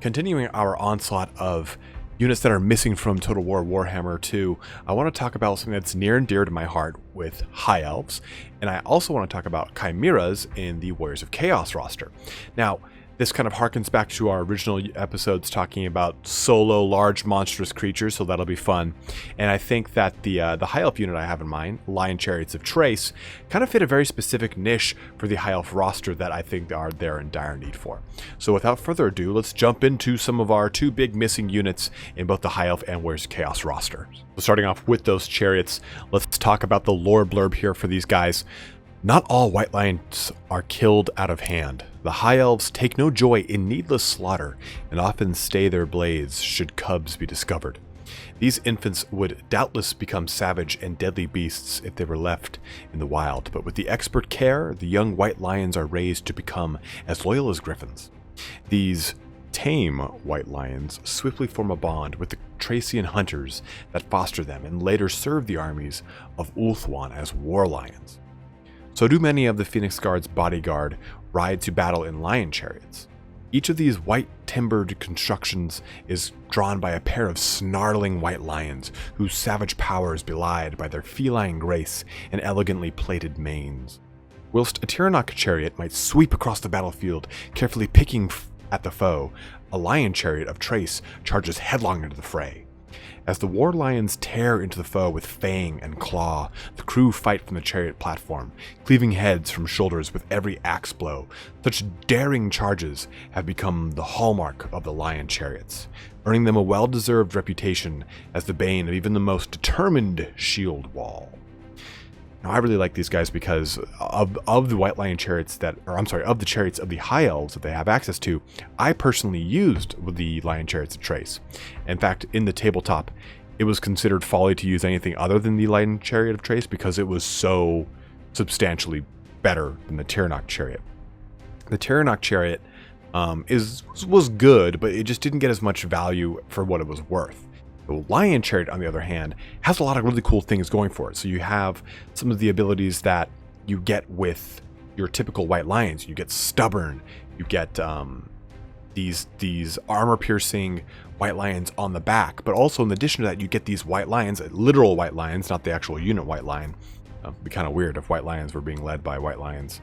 Continuing our onslaught of units that are missing from Total War Warhammer 2, I want to talk about something that's near and dear to my heart with High Elves, and I also want to talk about Chimeras in the Warriors of Chaos roster. Now, this kind of harkens back to our original episodes talking about solo large monstrous creatures, so that'll be fun. And I think that the High Elf unit I have in mind, Lion Chariots of Trace, kind of fit a very specific niche for the High Elf roster that I think they're in dire need for. So without further ado, let's jump into some of our two big missing units in both the High Elf and Warriors of Chaos rosters. So starting off with those chariots, let's talk about the lore blurb here for these guys. Not all white lions are killed out of hand. The High Elves take no joy in needless slaughter and often stay their blades should cubs be discovered. These infants would doubtless become savage and deadly beasts if they were left in the wild, but with the expert care, the young white lions are raised to become as loyal as griffins. These tame white lions swiftly form a bond with the Thracian hunters that foster them and later serve the armies of Ulthuan as war lions. So do many of the Phoenix Guard's bodyguard ride to battle in lion chariots. Each of these white timbered constructions is drawn by a pair of snarling white lions whose savage power is belied by their feline grace and elegantly plated manes. Whilst a Tyrannoc chariot might sweep across the battlefield, carefully picking at the foe, a lion chariot of Trace charges headlong into the fray. As the war lions tear into the foe with fang and claw, the crew fight from the chariot platform, cleaving heads from shoulders with every axe blow. Such daring charges have become the hallmark of the lion chariots, earning them a well-deserved reputation as the bane of even the most determined shield wall. Now, I really like these guys because of the white lion chariots of the chariots of the High Elves that they have access to, I personally used with the lion chariots of Trace. In fact, in the tabletop, it was considered folly to use anything other than the lion chariot of Trace because it was so substantially better than the Tyrannoc chariot. The Tyrannoc chariot was good, but it just didn't get as much value for what it was worth. The Lion Chariot, on the other hand, has a lot of really cool things going for it. So you have some of the abilities that you get with your typical white lions. You get stubborn. You get these armor-piercing white lions on the back. But also, in addition to that, you get these white lions, literal white lions, not the actual unit white lion. It'd be kind of weird if white lions were being led by white lions.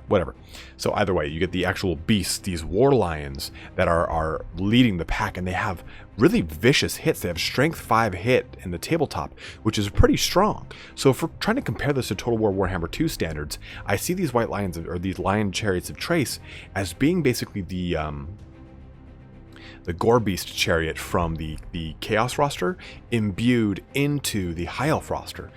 Whatever. So either way, you get the actual beasts, these war lions that are leading the pack, and they have really vicious hits. They have strength 5 hit in the tabletop, which is pretty strong. So if we're trying to compare this to Total War Warhammer 2 standards, I see these white lions, or these lion chariots of Trace, as being basically the Gore Beast chariot from the Chaos roster imbued into the High Elf roster.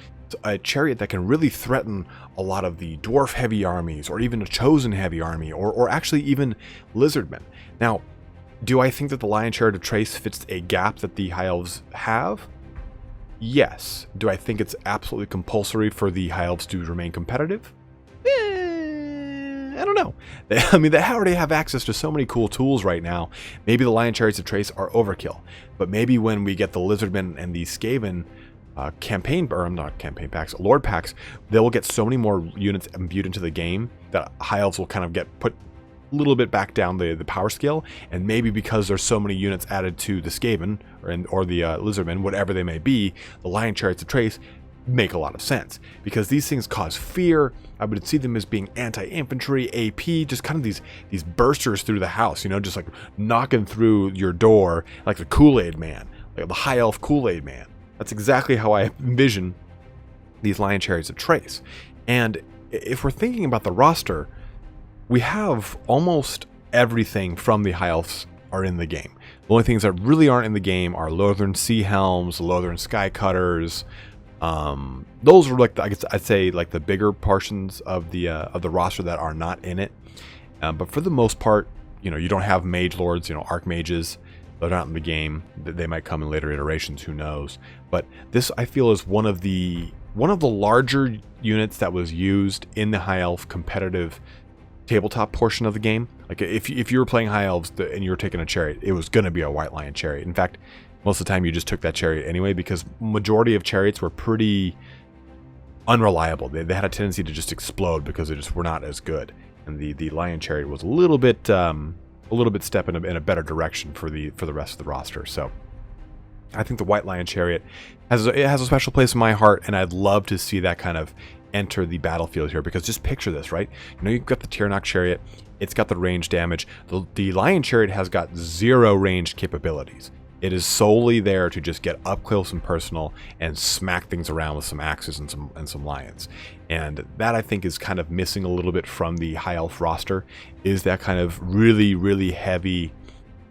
A chariot that can really threaten a lot of the dwarf heavy armies, or even a chosen heavy army, or actually even lizardmen. Now, do I think that the Lion Chariot of Trace fits a gap that the High Elves have? Yes. Do I think it's absolutely compulsory for the High Elves to remain competitive? I don't know. I mean, they already have access to so many cool tools right now. Maybe the Lion Chariots of Trace are overkill, but maybe when we get the lizardmen and the Skaven Lord packs, they will get so many more units imbued into the game that High Elves will kind of get put a little bit back down the power scale, and maybe because there's so many units added to the Skaven or the Lizardmen, whatever they may be, the Lion Chariots of Trace make a lot of sense, because these things cause fear. I would see them as being anti-infantry, AP, just kind of these bursters through the house, just like knocking through your door like the Kool-Aid Man, like the High Elf Kool-Aid Man. That's exactly how I envision these Lion Chariots of Trace. And if we're thinking about the roster, we have almost everything from the High Elves are in the game. The only things that really aren't in the game are Lothern Sea Helms, Lothern Sky Cutters. Those are like I'd say like the bigger portions of the roster that are not in it. But for the most part, you don't have Mage Lords, Archmages. They're not in the game. They might come in later iterations, who knows. But this, I feel, is one of the larger units that was used in the High Elf competitive tabletop portion of the game. Like if you were playing High Elves and you were taking a chariot, it was going to be a White Lion chariot. In fact, most of the time you just took that chariot anyway, because majority of chariots were pretty unreliable. They had a tendency to just explode because they just were not as good. And the Lion chariot was a little bit a little bit step in a better direction for the rest of the roster. So I think the White Lion Chariot has a special place in my heart, and I'd love to see that kind of enter the battlefield here, because just picture this, right? You know, you've got the Tyrannok Chariot, it's got the range damage. The Lion Chariot has got 0 ranged capabilities. It is solely there to just get up close and personal and smack things around with some axes and some lions. And that, I think, is kind of missing a little bit from the High Elf roster, is that kind of really, really heavy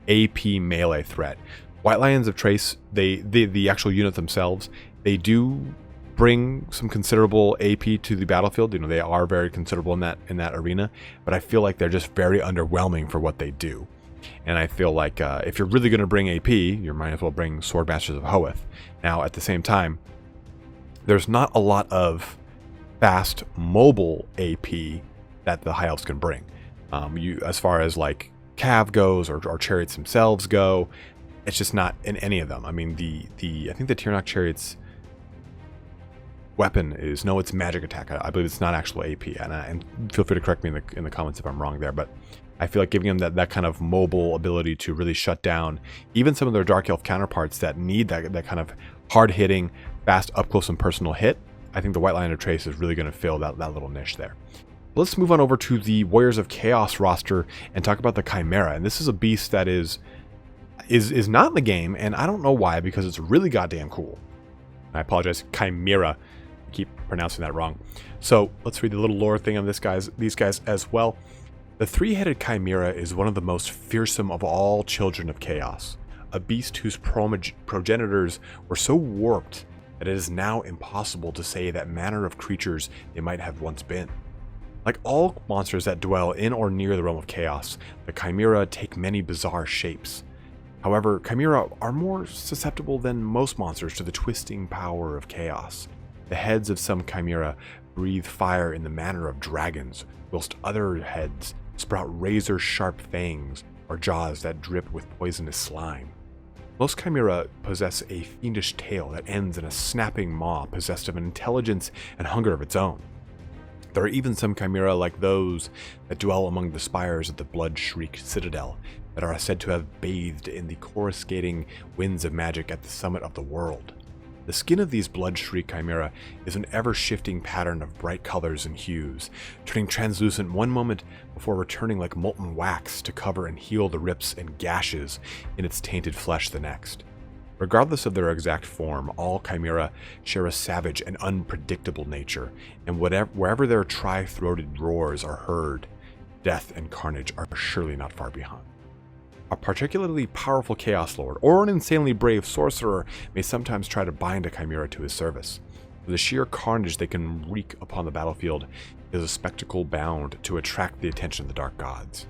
AP melee threat. White Lions of Trace, the actual unit themselves, they do bring some considerable AP to the battlefield. You know, they are very considerable in that arena, but I feel like they're just very underwhelming for what they do. And I feel like if you're really going to bring AP, you might as well bring Swordmasters of Hoeth. Now, at the same time, there's not a lot of fast mobile AP that the High Elves can bring. As far as like Cav goes, or Chariots themselves go, it's just not in any of them. I mean, I think the Tyrannok Chariot's weapon is, no, it's magic attack. I believe it's not actual AP, and feel free to correct me in the comments if I'm wrong there, but I feel like giving them that kind of mobile ability to really shut down even some of their Dark Elf counterparts that need that kind of hard-hitting, fast, up-close and personal hit. I think the White Lion of Trace is really going to fill that little niche there. Let's move on over to the Warriors of Chaos roster and talk about the Chimera. And this is a beast that is not in the game, and I don't know why, because it's really goddamn cool. I apologize, Chimera. I keep pronouncing that wrong. So let's read the little lore thing on these guys as well. The 3-headed Chimera is one of the most fearsome of all children of chaos, a beast whose progenitors were so warped that it is now impossible to say that manner of creatures they might have once been. Like all monsters that dwell in or near the realm of chaos, the Chimera take many bizarre shapes. However, Chimera are more susceptible than most monsters to the twisting power of chaos. The heads of some Chimera breathe fire in the manner of dragons, whilst other heads sprout razor-sharp fangs or jaws that drip with poisonous slime. Most Chimera possess a fiendish tail that ends in a snapping maw possessed of an intelligence and hunger of its own. There are even some Chimera like those that dwell among the spires of the Blood-Shriek Citadel that are said to have bathed in the coruscating winds of magic at the summit of the world. The skin of these Blood-Shriek Chimera is an ever-shifting pattern of bright colors and hues, turning translucent one moment before returning like molten wax to cover and heal the rips and gashes in its tainted flesh the next. Regardless of their exact form, all Chimera share a savage and unpredictable nature, and wherever their tri-throated roars are heard, death and carnage are surely not far behind. A particularly powerful Chaos Lord or an insanely brave sorcerer may sometimes try to bind a Chimera to his service. For the sheer carnage they can wreak upon the battlefield is a spectacle bound to attract the attention of the Dark Gods.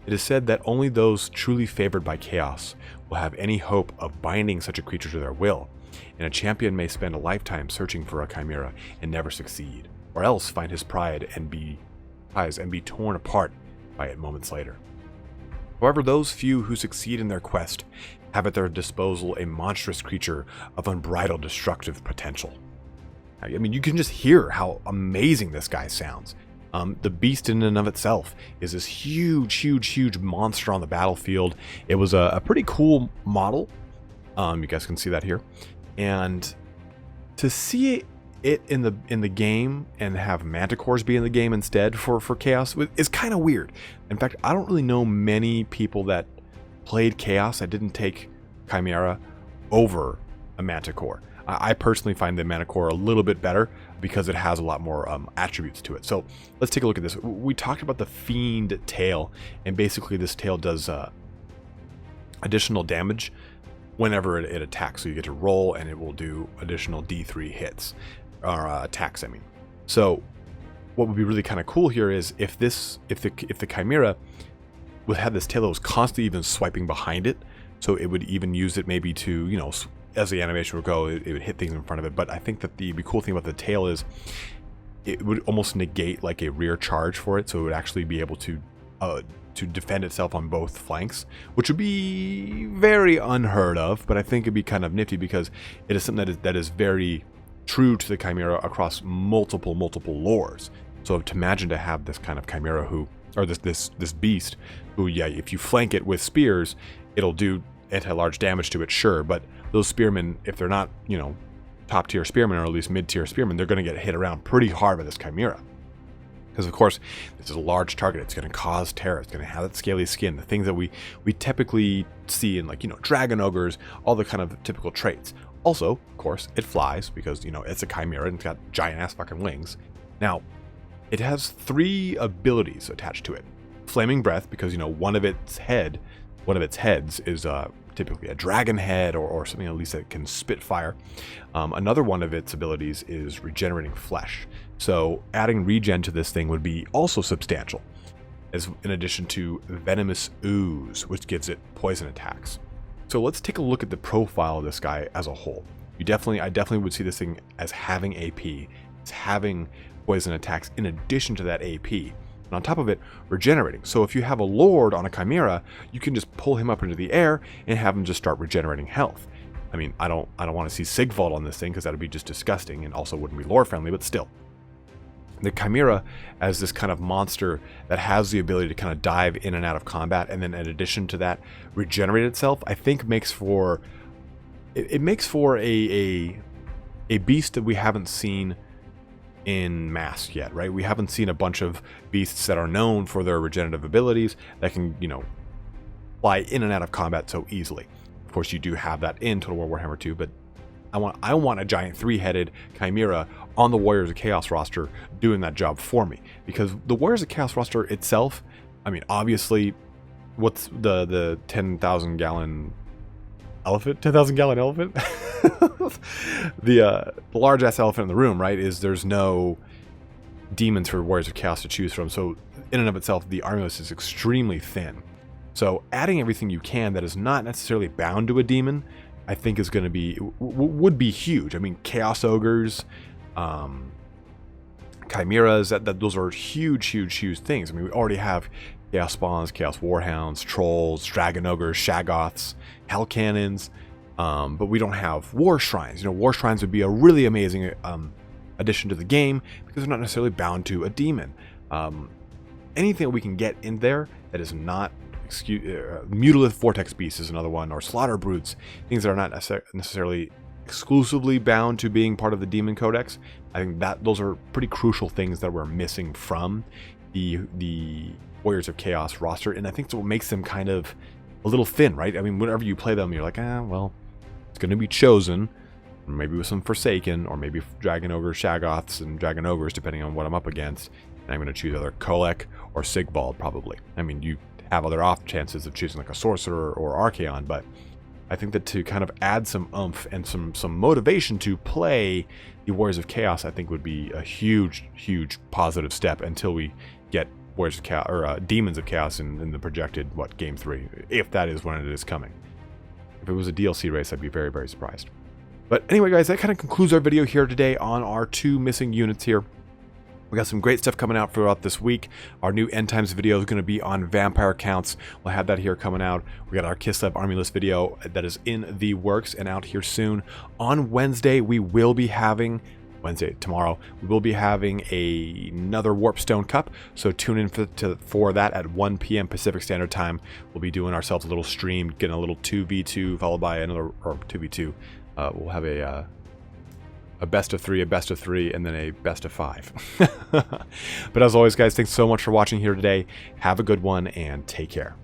It is said that only those truly favored by chaos will have any hope of binding such a creature to their will, and a champion may spend a lifetime searching for a Chimera and never succeed, or else find his prize and be torn apart by it moments later. However, those few who succeed in their quest have at their disposal a monstrous creature of unbridled destructive potential. I mean, you can just hear how amazing this guy sounds. The beast in and of itself is this huge monster on the battlefield. It was a pretty cool model. You guys can see that here. And to see it in the game and have manticores be in the game instead for Chaos is kind of weird. In fact, I don't really know many people that played Chaos that didn't take Chimera over a manticore. I personally find the manticore a little bit better because it has a lot more attributes to it. So let's take a look at this. We talked about the Fiend tail, and basically this tail does additional damage whenever it attacks. So you get to roll and it will do additional D3 hits, or attacks, I mean. So what would be really kind of cool here is if the Chimera would have this tail that was constantly even swiping behind it, so it would even use it maybe to, you know, as the animation would go, it would hit things in front of it. But I think that the cool thing about the tail is it would almost negate like a rear charge for it, so it would actually be able to defend itself on both flanks, which would be very unheard of, but I think it'd be kind of nifty because it is something that is very true to the Chimera across multiple lores. So to imagine to have this kind of Chimera who or this beast, who, yeah, if you flank it with spears, it'll do anti-large damage to it, sure, but those spearmen, if they're not, you know, top tier spearmen, or at least mid tier spearmen, they're going to get hit around pretty hard by this Chimera. Because of course, this is a large target. It's going to cause terror. It's going to have that scaly skin, the things that we typically see in, like, you know, dragon ogres, all the kind of typical traits. Also, of course, it flies because, you know, it's a Chimera and it's got giant ass fucking wings. Now, it has 3 abilities attached to it. Flaming breath, because, you know, one of its heads is typically a dragon head, or something at least that can spit fire. Another one of its abilities is regenerating flesh. So adding regen to this thing would be also substantial, as in addition to venomous ooze, which gives it poison attacks. So let's take a look at the profile of this guy as a whole. I definitely would see this thing as having AP, as having poison attacks in addition to that AP. And on top of it, regenerating. So if you have a lord on a Chimera, you can just pull him up into the air and have him just start regenerating health. I mean, I don't want to see Sigvald on this thing, because that would be just disgusting and also wouldn't be lore friendly, but still. The Chimera, as this kind of monster that has the ability to kind of dive in and out of combat, and then in addition to that, regenerate itself, I think makes for a beast that we haven't seen in mass yet, right? We haven't seen a bunch of beasts that are known for their regenerative abilities that can, you know, fly in and out of combat so easily. Of course, you do have that in Total War Warhammer 2, but I want a giant 3-headed Chimera on the Warriors of Chaos roster doing that job for me, because the Warriors of Chaos roster itself, I mean, obviously, what's the 10,000 gallon elephant? 10,000 gallon elephant? The large ass elephant in the room, right, is there's no demons for Warriors of Chaos to choose from. So in and of itself, the army list is extremely thin. So adding everything you can that is not necessarily bound to a demon, I think is going to be, would be huge. I mean, Chaos Ogres, Chimeras, those are huge things. I mean, we already have Chaos Spawns, Chaos Warhounds, Trolls, Dragon Ogres, Shaggoths, Hell Cannons, but we don't have War Shrines. You know, War Shrines would be a really amazing addition to the game, because they're not necessarily bound to a demon. Anything that we can get in there that is not, Mutilith Vortex Beast is another one, or Slaughter Brutes, things that are not necessarily exclusively bound to being part of the Demon Codex. I think that those are pretty crucial things that we're missing from the Warriors of Chaos roster, and I think it's what makes them kind of a little thin, right? I mean, whenever you play them, you're like, well, it's going to be Chosen, maybe with some Forsaken, or maybe Dragon Ogres, Shaggoths, and Dragon Ogres, depending on what I'm up against. And I'm going to choose either Kolek or Sigvald, probably. I mean, you have other off chances of choosing like a Sorcerer or Archaon, but I think that to kind of add some oomph and some motivation to play the Warriors of Chaos, I think would be a huge positive step until we get Warriors of Chaos, or Demons of Chaos in the projected, Game 3, if that is when it is coming. If it was a DLC race, I'd be very surprised. But anyway, guys, that kind of concludes our video here today on our 2 missing units here. We got some great stuff coming out throughout this week. Our new End Times video is going to be on vampire counts. We'll have that here coming out. We got our Kislev Army List video that is in the works and out here soon. On Wednesday, we will be having, tomorrow, we will be having another Warpstone Cup. So tune in for that at 1 p.m. Pacific Standard Time. We'll be doing ourselves a little stream, getting a little 2v2 followed by another, or 2v2. We'll have a best of 3, a best of 3, and then a best of 5. But as always, guys, thanks so much for watching here today. Have a good one, and take care.